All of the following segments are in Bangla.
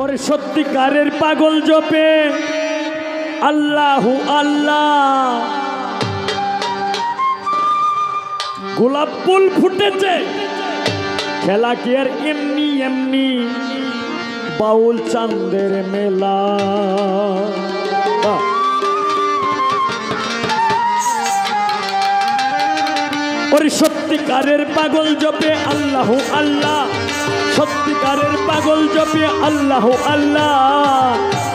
ওরে সত্যিকারের পাগল জপে আল্লাহু আল্লাহ। গোলাপ ফুল ফুটেছে, খেলা কি আর এমনি এমনি, বাউল চাঁদের মেলা। ওরে সত্যিকারের পাগল জপে আল্লাহু আল্লাহ, সত্যিকারের পাগল জপে আল্লাহু আল্লাহ।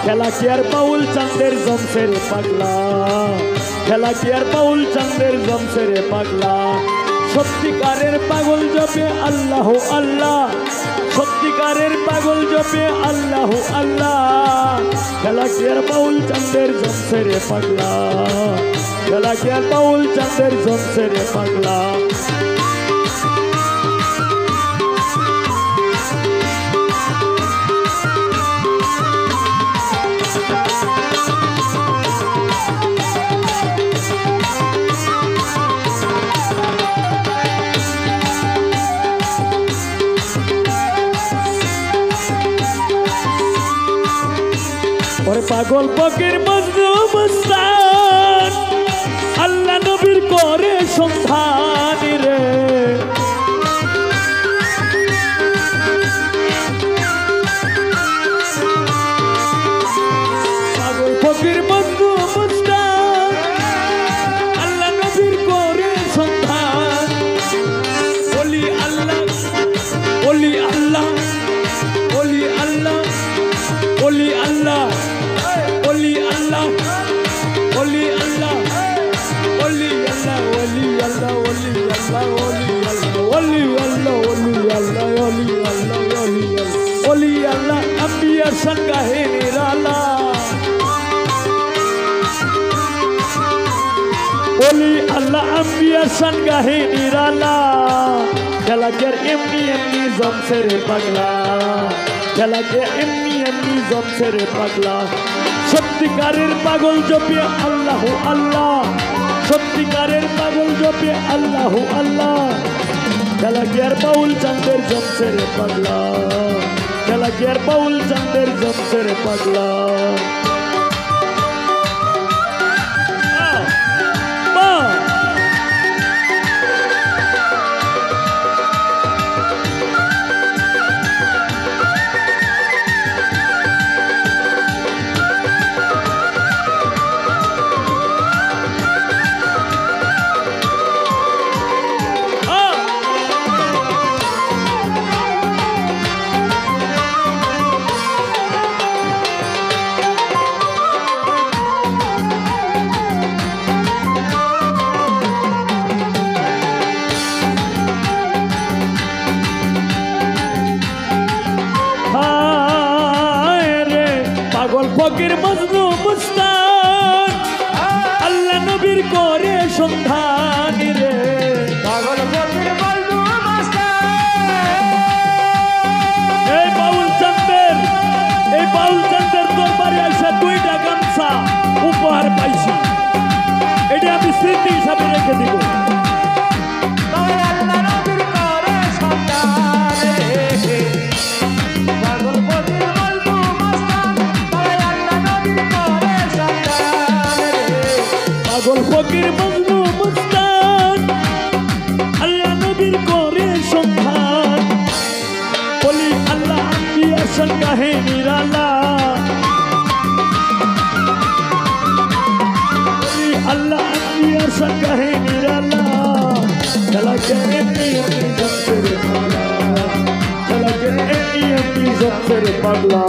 খেলা কি আর বাউল চাঁদের জমছে রে পাগলা, খেলা কি আর বাউল চাঁদের জমছে রে পাগলা। সত্যিকারের পাগল জপে আল্লাহু আল্লাহ, সত্যিকারের পাগল জপে আল্লাহু আল্লাহ। খেলা কি আর বাউল চাঁদের জমছে রে পাগলা, খেলা কি আর বাউল চাঁদের জমছে রে পাগলা। ওরে পাগল ফকির মজনু মস্তান, আল্লাহ নবীর করে সন্ধান রে। পাগল ফকির মজনু মস্তান, আল্লাহ নবীর করে সন্ধান। ওলি আল্লাহ, ওলি আল্লাহ, ওলি আল্লাহ, ওলি আল্লাহ, ওলি আল্লাহ, ওলি আল্লাহ, ওলি আল্লাহ, ওলি আল্লাহ, ওলি আল্লাহ, ওলি আল্লাহ, ওলি আল্লাহ, ওলি আল্লাহ, ওলি আল্লাহ, ওলি আল্লাহ। আম্বিয়ার সংগাহে নিরালা, ওলি আল্লাহ আম্বিয়ার সংগাহে নিরালা। খেলা কে এমনি এমনি জমছে রে পাগলা, খেলা কে এমনি এমনি জমছে রে পাগলা। সত্যিকারের পাগল জপে আল্লাহু আল্লাহ, সত্যিকারের পাগল জপে আল্লাহু আল্লাহ। খেলা কি আর বাউল চাঁদের জমছে রে পাগলা, খেলা কি আর বাউল চাঁদের জমছে রে পাগলা। পাগল ফকির মজনু মস্তান, আল্লাহ নবীর করে সন্ধান রে। পাগল ফকির মজনু মস্তান, এই বাউল চাঁদের, এই বাউল চাঁদের দরবারে এসে 2টা গামছা উপহার পাইছি, এটা আমি স্মৃতি হিসাবে রেখে দিব। পাগল ফকির মজনু মস্তান, আল্লাহ নবীর করে সন্ধান। বলি আল্লাহ আম্বিয়ার সংগাহে নিরালা, বলি আল্লাহ আম্বিয়ার সংগাহে নিরালা। খেলা কে এমনি এমনি জমছে রে পাগলা, খেলা কে এমনি এমনি জমছে রে পাগলা।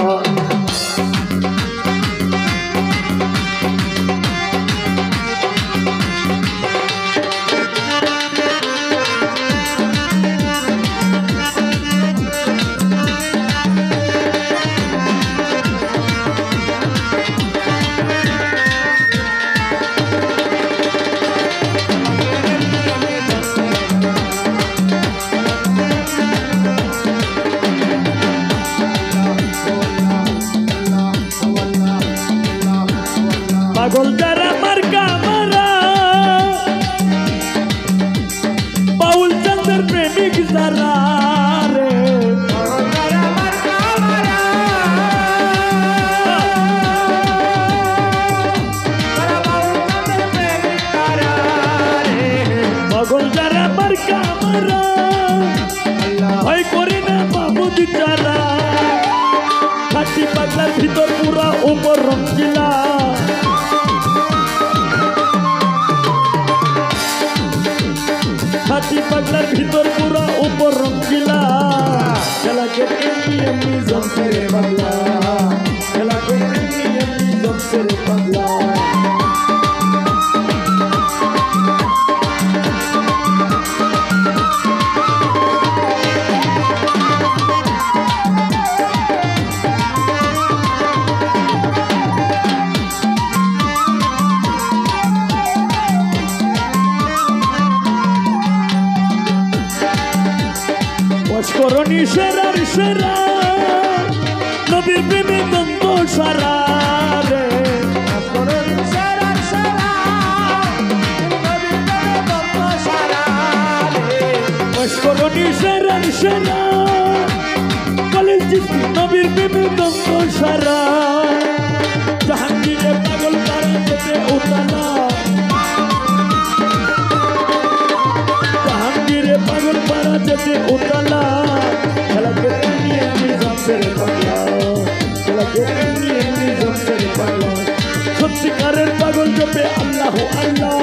আল্লাহ ভয় করি না বাবুজি চারা খাটি পাগলার ভিতর পুরা উপর রঙিলা খাটি পাগলার ভিতর পুরা উপর রঙিলা খেলাকে এমনি এমনি জমছে রে পাগলা খেলাকে এমনি এমনি জমছে রে পাগলা করণী সেরার সেরা নবীর প্রেমে দ্বন্দ্ব সারা রে করণী সেরার সেরা নবীর প্রেমে দ্বন্দ্ব সারা রে করণী সেরার সেরা কলেজ জিসি নবীর প্রেমে দ্বন্দ্ব সারা জাহাঙ্গীরে পাগল তারা যেতে উতালা জাহাঙ্গীরে পাগল পারা যেতে উতালা খেলাকে এমনি এমনি জমছে রে পাগলা খেলাকে এমনি এমনি জমছে রে পাগলা সত্যিকারের পাগল জপে আল্লাহ আল্লাহ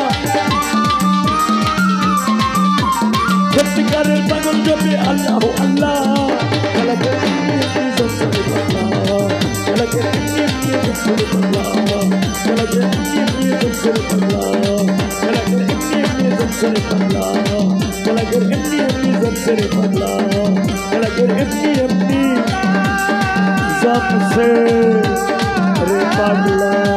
সত্যিকারের পাগল জপে আল্লাহ আল্লাহ খেলাকে এমনি এমনি জমছে রে পাগলা খেলাকে এমনি এমনি জমছে রে পাগলা খেলাকে এমনি এমনি জমছে রে পাগলা খেলাকে এমনি এমনি জমছে রে পাগলা খেলাকে এমনি এমনি জমছে রে পাগলা খেলাকে এমনি এমনি জমছে রে পাগলা